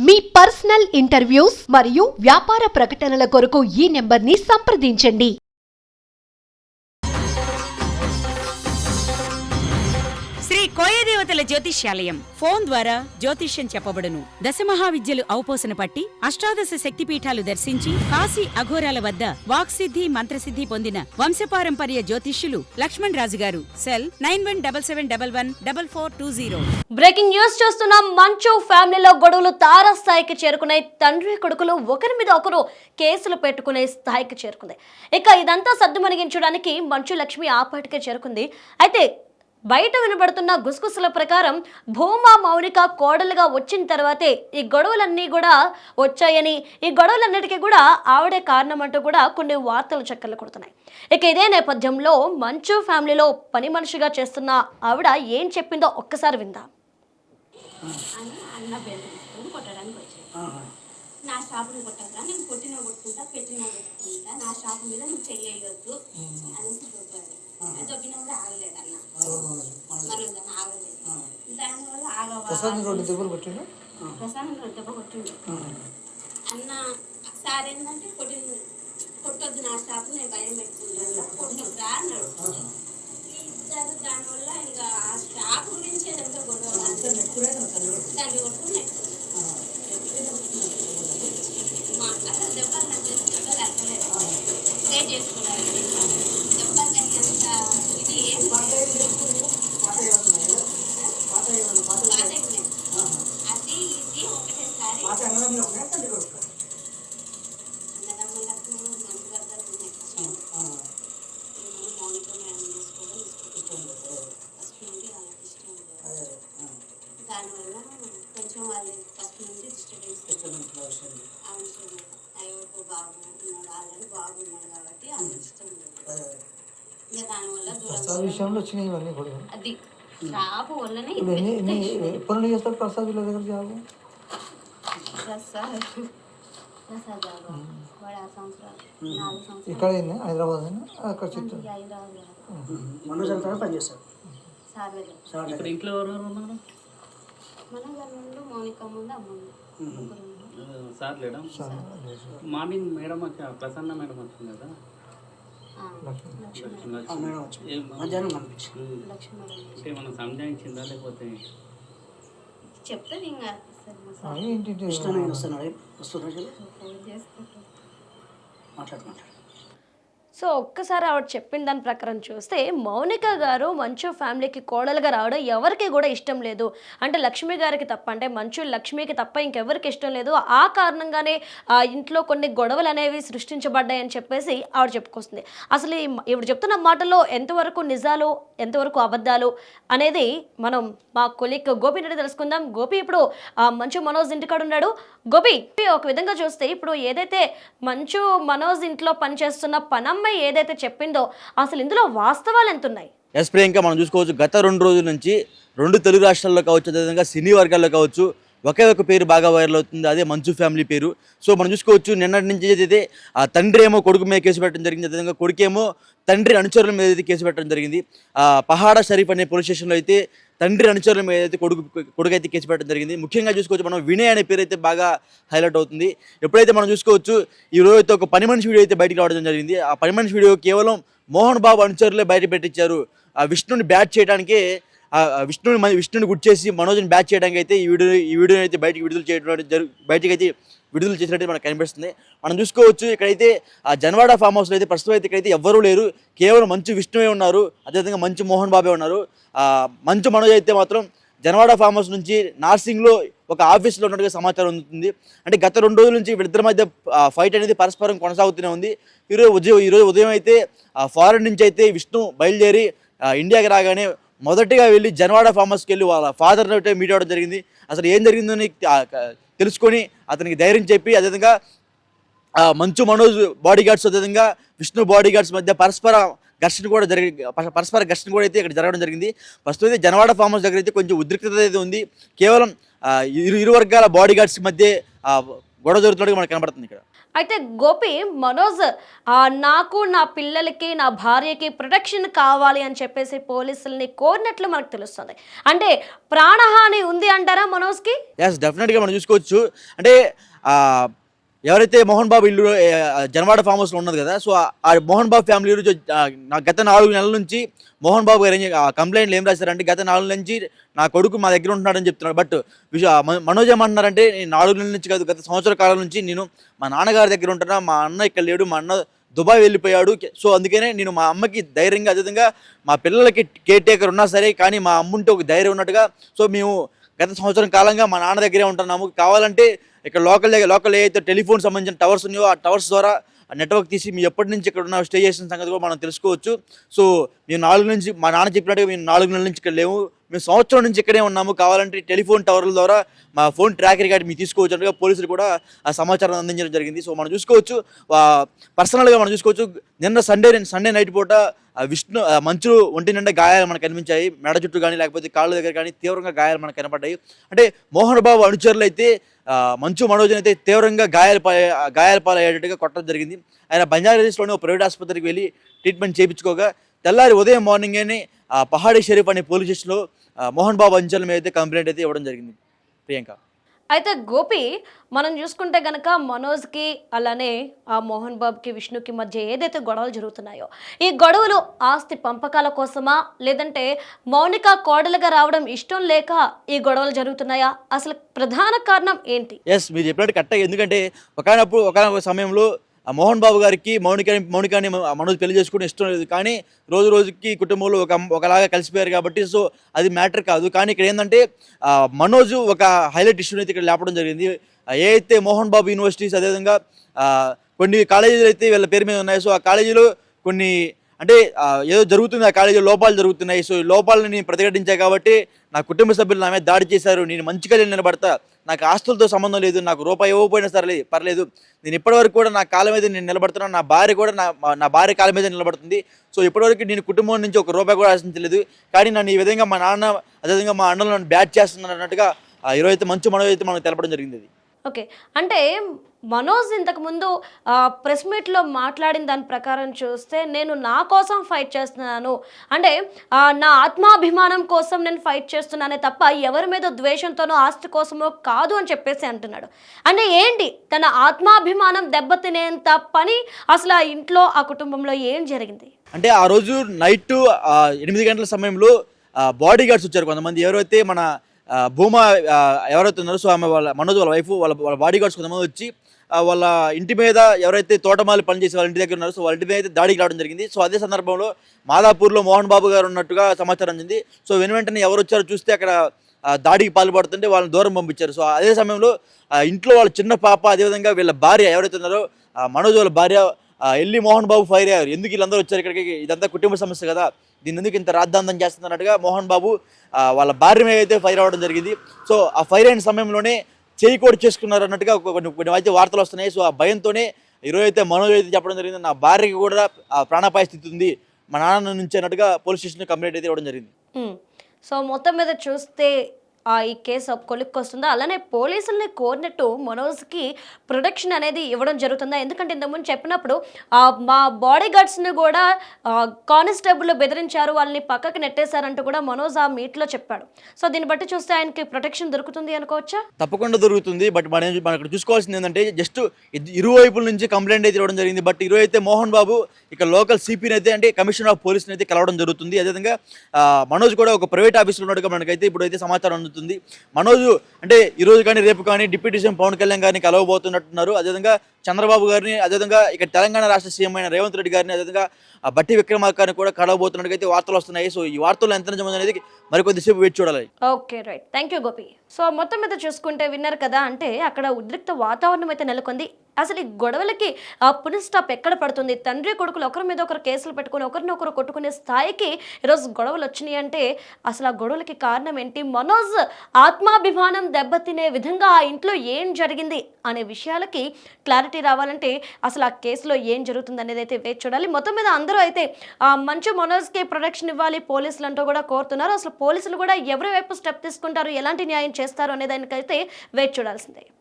మీ personal interviews మరియు వ్యాపార ప్రకటనల కొరకు ఈ నెంబర్ని సంప్రదించండి. శ్రీ కోయదేవతల జ్యోతిష్యాలయం ఫోన్ ద్వారా జ్యోతిష్యం చెప్పబడును. దశమహావిద్యలు ఔపోసన పట్టి అష్టాదశ శక్తిపీఠాలు దర్శించి కాశీ అఘోరాల వద్ద వాక్సిద్ధి మంత్రసిద్ధి పొందిన వంశపారంపర్య జ్యోతిష్యులు లక్ష్మణ్ రాజు గారు. సెల్ 9177114420. బ్రేకింగ్ న్యూస్ చూస్తున్నాం. మంచు ఫ్యామిలీలో గొడవలు తారాస్థాయికి చేరుకున్నాయి. తండ్రి కొడుకులు ఒకరి మీద ఒకరు కేసులు పెట్టుకునే స్థాయికి చేరుకుంది. ఇక ఇదంతా సద్దుమణిగించడానికి మంచు లక్ష్మి ఆపాటికే చేరుకుంది. అయితే బయట వినబడుతున్న గుసగుసల ప్రకారం భూమా మౌనిక కోడలుగా వచ్చిన తర్వాతే ఈ గొడవలన్నీ కూడా వచ్చాయని, ఈ గొడవలన్నిటికీ కూడా ఆవిడే కారణం అంటూ కూడా కొన్ని వార్తలు చక్కర్లు కొడుతున్నాయి. ఇక ఇదే నేపథ్యంలో మంచు ఫ్యామిలీలో పని మనిషిగా చేస్తున్న ఆవిడ ఏం చెప్పిందో ఒక్కసారి విందాం. నా షాపుని కొట్టగా నేను కొట్టినా కొట్టుకుంటా, పెట్టినా పెట్టుకుంటా, నా షాపు మీద నువ్వు చెయ్యొద్దు అనేసి దొబ్బాడు. దొబ్బినా కూడా ఆగలేదన్న, మనం ఆగలేదు. దానివల్ల ప్రసాదం 2 దెబ్బ కొట్టిండు అన్న. సార్ ఏంటంటే కొట్టొద్దు నా షాపు, నేను భయం పెట్టుకుంటాను, కొట్టొద్దా అన్నాడు. ఇద్దరు దానివల్ల ఇంకా ఆ షాప్ గురించి ఎంతో గొడవ దాన్ని కొట్టుకుని అసలు దెబ్బలు నాకు దెబ్బలు అర్థలేదు. స్టే చేసుకున్నారు దెబ్బలు కానీ అంత ఇది ఏం పాత అది ఇది ఒకటేసారి అన్నదమ్ములకు మంచి వర్గాలు ఉన్నాయి. మౌనిక మేడం తీసుకోవడం ఫస్ట్ నుండి వాళ్ళకి ఇష్టం లేదు. దానివల్ల కొంచెం వాళ్ళు ఫస్ట్ నుండి డిస్టర్బెన్స్ ఆ విషయం. అయ్యో బాబు ఉన్నాడు, ఆల్రెడీ బాబు ఉన్నాడు కాబట్టి అది ఇష్టం లేదు. ఇక దానివల్ల విషయంలో వచ్చినాయి ఇవన్నీ కూడా. అది షాపు వల్లనే ఎప్పటి నుండి చేస్తారు ప్రసాద్ వీళ్ళ దగ్గర జాబు? ఇక్కడ హైదరాబాద్ అక్కడ మనోజ్ అంతా పనిచేస్తారు. ఇంట్లో మన ముందు మౌనిక ముందు అమ్మ సార్ లేడం. మార్నింగ్ మేడం ప్రసన్న మేడం వచ్చింది కదా, అంటే మనం సంజాయించిందా లేకపోతే చెప్తుంది ఇంకా మాట్లాడుకుంటారు. సో ఒక్కసారి ఆవిడ చెప్పిన దాని ప్రకారం చూస్తే మౌనిక గారు మంచు ఫ్యామిలీకి కోడలుగా రావడం ఎవరికి కూడా ఇష్టం లేదు. అంటే లక్ష్మి గారికి తప్ప, అంటే మంచు లక్ష్మికి తప్ప ఇంకెవరికి ఇష్టం లేదు. ఆ కారణంగానే ఆ ఇంట్లో కొన్ని గొడవలు అనేవి సృష్టించబడ్డాయని చెప్పేసి ఆవిడ చెప్పుకొస్తుంది. అసలు ఈవిడ చెప్తున్న మాటల్లో ఎంతవరకు నిజాలు, ఎంతవరకు అబద్ధాలు అనేది మనం మా కొలీగ్ గోపి నుండి తెలుసుకుందాం. గోపి ఇప్పుడు మంచు మనోజ్ ఇంటికాడ ఉన్నాడు. గోపి, ఒక విధంగా చూస్తే ఇప్పుడు ఏదైతే మంచు మనోజ్ ఇంట్లో పనిచేస్తున్న పనమ్మాయి ఏదైతే చెప్పిందో అసలు ఇందులో వాస్తవాలు ఎంత ఉన్నాయి? ఎస్ ప్రియాంక, మనం చూసుకోవచ్చు గత 2 రోజుల నుంచి 2 తెలుగు రాష్ట్రాల్లో కావచ్చు, అదేవిధంగా సినీ వర్గాల్లో కావచ్చు ఒకే ఒక పేరు బాగా వైరల్ అవుతుంది, అదే మంచు ఫ్యామిలీ పేరు. సో మనం చూసుకోవచ్చు నిన్నటి నుంచి అయితే ఆ తండ్రి ఏమో కొడుకు మీద కేసు పెట్టడం జరిగింది, అదేవిధంగా కొడుకేమో తండ్రి అనుచరుల మీద అయితే కేసు పెట్టడం జరిగింది. పహాడా షరీఫ్ అనే పోలీస్ స్టేషన్లో అయితే తండ్రి అనుచరుల మీద అయితే కొడుకు అయితే కేసు పెట్టడం జరిగింది. ముఖ్యంగా చూసుకోవచ్చు మనం వినయ్ అనే పేరు అయితే బాగా హైలైట్ అవుతుంది. ఎప్పుడైతే మనం చూసుకోవచ్చు ఈ రోజు అయితే ఒక పని మనిషి వీడియో అయితే బయటకు రావడం జరిగింది. ఆ పని మనిషి వీడియో కేవలం మోహన్ బాబు అనుచరులే బయట పెట్టించారు. ఆ విష్ణుని బ్యాట్ చేయడానికి, విష్ణుని గుర్తు చేసి మనోజ్ని బ్యాచ్ చేయడానికి అయితే ఈ వీడియోని అయితే బయటకు విడుదల చేసినట్టు మనకు కనిపిస్తుంది. మనం చూసుకోవచ్చు ఇక్కడైతే ఆ జన్వాడ ఫామ్ హౌస్లో అయితే ప్రస్తుతం అయితే ఇక్కడైతే ఎవ్వరూ లేరు, కేవలం మంచు విష్ణువే ఉన్నారు, అదేవిధంగా మంచు మోహన్ బాబే ఉన్నారు. మంచు మనోజ్ అయితే మాత్రం జన్వాడ ఫామ్ హౌస్ నుంచి నార్సింగ్లో ఒక ఆఫీస్లో ఉన్నట్టుగా సమాచారం అందుతుంది. అంటే గత 2 రోజుల నుంచి వీళ్ళిద్దరి మధ్య ఫైట్ అనేది పరస్పరం కొనసాగుతూనే ఉంది. ఈరోజు ఉదయం అయితే ఫారెన్ నుంచి అయితే విష్ణు బయలుదేరి ఇండియాకి రాగానే మొదటిగా వెళ్ళి జన్వాడ ఫామ్ హౌస్కి వెళ్ళి వాళ్ళ ఫాదర్ని అయితే మీట్ అవ్వడం జరిగింది. అసలు ఏం జరిగిందని తెలుసుకొని అతనికి ధైర్యం చెప్పి, అదేవిధంగా మంచు మనోజ్ బాడీ గార్డ్స్ అదేవిధంగా విష్ణు బాడీ గార్డ్స్ మధ్య పరస్పర ఘర్షణ కూడా అయితే ఇక్కడ జరగడం జరిగింది. ప్రస్తుతం అయితే జన్వాడ ఫామ్ హౌస్ దగ్గర అయితే కొంచెం ఉద్రిక్తత అయితే ఉంది. కేవలం ఇరు వర్గాల బాడీ గార్డ్స్ మధ్య గొడవ జరుగుతున్నట్టుగా మనకు కనబడుతుంది ఇక్కడ. అయితే గోపి మనోజ్ నాకు నా పిల్లలకి నా భార్యకి ప్రొటెక్షన్ కావాలి అని చెప్పేసి పోలీసుల్ని కోరినట్లు మనకు తెలుస్తుంది. అంటే ప్రాణహాని ఉంది అంటారా మనోజ్కి? ఎస్, డెఫినెట్గా మనం చూసుకోవచ్చు. అంటే ఆ, ఎవరైతే మోహన్ బాబు ఇల్లు జనవాడ ఫామ్ హౌస్లో ఉన్నది కదా, సో ఆ మోహన్ బాబు ఫ్యామిలీ ఈరోజు గత 4 నెలల నుంచి మోహన్ బాబు గారు కంప్లైంట్లు ఏం రాశారంటే, గత 4 నెలల నుంచి నా కొడుకు మా దగ్గర ఉంటున్నాడని చెప్తున్నాడు. బట్ మనోజ్ ఏమంటున్నారంటే, నేను 4 నెలల నుంచి కాదు, గత సంవత్సర కాలం నుంచి నేను మా నాన్నగారి దగ్గర ఉంటున్నా, మా అన్న ఇక్కడ లేడు, మా అన్న దుబాయ్ వెళ్ళిపోయాడు, సో అందుకనే నేను మా అమ్మకి ధైర్యంగా, అదేవిధంగా మా పిల్లలకి కేర్ టేకర్ ఉన్నా సరే కానీ మా అమ్ముంటే ఒక ధైర్యం ఉన్నట్టుగా, సో మేము గత సంవత్సరం కాలంగా మా నాన్న దగ్గరే ఉంటున్నాము, కావాలంటే ఇక్కడ లోకల్ ఏదైతే టెలిఫోన్ సంబంధించిన టవర్స్ ఉన్నాయో ఆ టవర్స్ ద్వారా నెట్వర్క్ తీసి మీ ఎప్పటి నుంచి ఇక్కడ ఉన్న స్టే చేసిన సంగతి కూడా మనం తెలుసుకోవచ్చు. సో మేము 4 నుంచి మా నాన్న చెప్పినట్టుగా మేము 4 నెలల నుంచి ఇక్కడ లేవు, మేము సంవత్సరం నుంచి ఇక్కడే ఉన్నాము, కావాలంటే టెలిఫోన్ టవర్ల ద్వారా మా ఫోన్ ట్రాకర్ కార్డు మీరు తీసుకోవచ్చు అన్నట్టుగా పోలీసులు కూడా ఆ సమాచారం అందించడం జరిగింది. సో మనం చూసుకోవచ్చు, పర్సనల్గా మనం చూసుకోవచ్చు, నిన్న సండే నైట్ పూట మంచు ఒంటి నిండా గాయాలు మనకు కనిపించాయి, మెడ చుట్టూ కానీ లేకపోతే కాళ్ళ దగ్గర కానీ తీవ్రంగా గాయాలు మనకు కనపడ్డాయి. అంటే మోహన్ బాబు అనుచరులు అయితే మంచు మనోజ్ అయితే తీవ్రంగా గాయాల పాలయ్యేటట్టుగా కొట్టడం జరిగింది. ఆయన బంజారాహిల్స్లోని ఒక ప్రైవేట్ ఆసుపత్రికి వెళ్ళి ట్రీట్మెంట్ చేయించుకోగా తెల్లారి ఉదయం మార్నింగే పహాడీ షరీఫ్ అనే పోలీస్ స్టేషన్లో మోహన్ బాబు అనుచరుల మీద అయితే కంప్లైంట్ అయితే ఇవ్వడం జరిగింది. ప్రియాంక, అయితే గోపి మనం చూసుకుంటే గనక మనోజ్కి అలానే ఆ మోహన్ బాబుకి విష్ణుకి మధ్య ఏదైతే గొడవలు జరుగుతున్నాయో, ఈ గొడవలు ఆస్తి పంపకాల కోసమా, లేదంటే మౌనిక కోడలుగా రావడం ఇష్టం లేక ఈ గొడవలు జరుగుతున్నాయా? అసలు ప్రధాన కారణం ఏంటి? ఎస్, మీరు చెప్పినట్టు కరెక్ట్గా. ఎందుకంటే ఒకనొక సమయంలో మోహన్ బాబు గారికి మౌనికాని మనోజ్ పెళ్లి చేసుకోవడం ఇష్టం లేదు, కానీ రోజుకి కుటుంబంలో ఒకలాగా కలిసిపోయారు కాబట్టి సో అది మ్యాటర్ కాదు. కానీ ఇక్కడ ఏంటంటే మనోజ్ ఒక హైలైట్ ఇష్యూని అయితే ఇక్కడ లేపడం జరిగింది. ఏ అయితే మోహన్ బాబు యూనివర్సిటీస్, అదేవిధంగా కొన్ని కాలేజీలు అయితే వీళ్ళ పేరు మీద ఉన్నాయి, సో ఆ కాలేజీలో కొన్ని అంటే ఏదో జరుగుతుంది, ఆ కాలేజీలో లోపాలు జరుగుతున్నాయి, సో ఈ లోపాలను నేను ప్రతిఘటించాను కాబట్టి నా కుటుంబ సభ్యులు నా మీద దాడి చేశారు, నేను మంచిగా నిలబడతా, నాకు ఆస్తులతో సంబంధం లేదు, నాకు రూపాయి ఇవ్వకపోయినా సరే పర్లేదు, నేను ఇప్పటివరకు కూడా నా కాళ్ళ మీద నేను నిలబడుతున్నాను, నా భార్య కూడా నా భార్య కాళ్ళ మీద నిలబడుతుంది, సో ఇప్పటివరకు నేను కుటుంబం నుంచి ఒక రూపాయి కూడా ఆశించలేదు, కానీ నన్ను ఈ విధంగా మా నాన్న అదేవిధంగా మా అన్నలు నన్ను బ్యాట్ చేస్తున్నారు అన్నట్టుగా ఈరోజు అయితే మంచు మనోజ్ అయితే మనకు తెలపడం జరిగింది. ఓకే, అంటే మనోజ్ ఇంతకుముందు ప్రెస్ మీట్లో మాట్లాడిన దాని ప్రకారం చూస్తే, నేను నా కోసం ఫైట్ చేస్తున్నాను, అంటే నా ఆత్మాభిమానం కోసం నేను ఫైట్ చేస్తున్నానే తప్ప ఎవరి మీద ద్వేషంతోనో ఆస్తి కోసమో కాదు అని చెప్పేసి అంటున్నాడు. అంటే ఏంటి తన ఆత్మాభిమానం దెబ్బతినేంత పని అసలు ఆ ఇంట్లో ఆ కుటుంబంలో ఏం జరిగింది? అంటే ఆ రోజు నైట్ 8 గంటల సమయంలో బాడీ గార్డ్స్ వచ్చారు కొంతమంది, ఎవరైతే మన భూమా ఎవరైతే ఉన్నారో, సో ఆమె మనోజ్ వాళ్ళ వైఫ్ వాళ్ళ బాడీ గార్డ్స్ కొంతమంది వచ్చి వాళ్ళ ఇంటి మీద ఎవరైతే తోటమాలి పనిచేసే వాళ్ళ ఇంటి దగ్గర ఉన్నారో, సో వాళ్ళ ఇంటి మీద దాడికి రావడం జరిగింది. సో అదే సందర్భంలో మాదాపూర్లో మోహన్ బాబు గారు ఉన్నట్టుగా సమాచారం అందింది. సో వెంటనే ఎవరు వచ్చారో చూస్తే అక్కడ దాడికి పాల్పడుతుంటే వాళ్ళని దూరం పంపించారు. సో అదే సమయంలో ఇంట్లో వాళ్ళ చిన్న పాప, అదేవిధంగా వీళ్ళ భార్య ఎవరైతే ఉన్నారో మనోజ్ వాళ్ళ భార్య వెళ్ళి మోహన్ బాబు ఫైర్ అయ్యారు. ఎందుకు వీళ్ళందరూ వచ్చారు ఇక్కడికి, ఇదంతా కుటుంబ సమస్య కదా, దీన్ని ఎందుకు ఇంత రాద్ధాంతం చేస్తున్నట్టుగా మోహన్ బాబు వాళ్ళ భార్య మీద అయితే ఫైర్ అవ్వడం జరిగింది. సో ఆ ఫైర్ అయిన సమయంలోనే చేయి కూడా చేసుకున్నారు అన్నట్టుగా కొన్ని అయితే వార్తలు వస్తున్నాయి. సో ఆ భయంతోనే ఈరోజు అయితే మనోజ్ అయితే చెప్పడం జరిగింది, నా భార్యకి కూడా ప్రాణాపాయ స్థితి ఉంది మా నాన్న నుంచి అన్నట్టుగా పోలీస్ స్టేషన్ కంప్లైంట్ అయితే ఇవ్వడం జరిగింది. సో మొత్తం మీద చూస్తే ఈ కేసు కొలిక్కి వస్తుందా, అలానే పోలీసుల్ని కోరినట్టు మనోజ్కి ప్రొటెక్షన్ అనేది ఇవ్వడం జరుగుతుందా? ఎందుకంటే ఇంతకుముందు చెప్పినప్పుడు మా బాడీ గార్డ్స్ని కూడా కానిస్టేబుల్ బెదిరించారు, వాళ్ళని పక్కకి నెట్టేశారంటూ కూడా మనోజ్ ఆ మీట్లో చెప్పాడు. సో దీన్ని బట్టి చూస్తే ఆయనకి ప్రొటెక్షన్ దొరుకుతుంది అనుకోవచ్చా? తప్పకుండా దొరుకుతుంది. బట్ మనం ఇక్కడ చూసుకోవాల్సింది ఏంటంటే, జస్ట్ ఇరువైపుల నుంచి కంప్లైంట్ అయితే ఇవ్వడం జరిగింది. బట్ ఈరోజు అయితే మోహన్ బాబు ఇక్కడ లోకల్ సిపిని అయితే అంటే కమిషనర్ ఆఫ్ పోలీస్ని అయితే కలవడం జరుగుతుంది. అదేవిధంగా మనోజ్ కూడా ఒక ప్రైవేట్ ఆఫీస్లో ఉన్నట్టుగా మనకైతే ఇప్పుడు అయితే సమాచారం అందుతుంది. మనోజ్ అంటే ఈరోజు కానీ రేపు కానీ డిప్యూటీ సీఎం పవన్ కళ్యాణ్ గారిని కలవబోతున్నట్టున్నారు. అదేవిధంగా చంద్రబాబు గారిని, అదేవిధంగా ఇక్కడ తెలంగాణ రాష్ట్ర సీఎం అయిన రేవంత్ రెడ్డి గారిని, అదేవిధంగా బట్టి విక్రమార్కని కూడా కలవబోతున్నట్టుగా అయితే వార్తలు వస్తున్నాయి. సో ఈ వార్తలు ఎంత నిజం అనేది మరికొద్దిసేపు వేచి చూడాలి. Okay, right, thank you Gopi. So మొత్తం మీద చూసుకుంటే విన్నారు కదా, అంటే అక్కడ ఉద్రిక్త వాతావరణం అయితే నెలకొంది. అసలు ఈ గొడవలకి పులి స్టాప్ ఎక్కడ పడుతుంది? తండ్రి కొడుకులు ఒకరి మీద ఒకరు కేసులు పెట్టుకుని ఒకరినొకరు కొట్టుకునే స్థాయికి ఈరోజు గొడవలు వచ్చినాయి అంటే అసలు ఆ గొడవలకి కారణం ఏంటి? మనోజ్ ఆత్మాభిమానం దెబ్బతినే విధంగా ఆ ఇంట్లో ఏం జరిగింది అనే విషయాలకి క్లారిటీ రావాలంటే అసలు ఆ కేసులో ఏం జరుగుతుంది అనేది అయితే వేచి చూడాలి. మొత్తం మీద అందరూ అయితే మంచు మనోజ్కి ప్రొటెక్షన్ ఇవ్వాలి పోలీసులు అంటూ కూడా కోరుతున్నారు. అసలు పోలీసులు కూడా ఎవరి వైపు స్టెప్ తీసుకుంటారు, ఎలాంటి న్యాయం చేస్తారు అనే దానికైతే వేచి చూడాల్సిందే.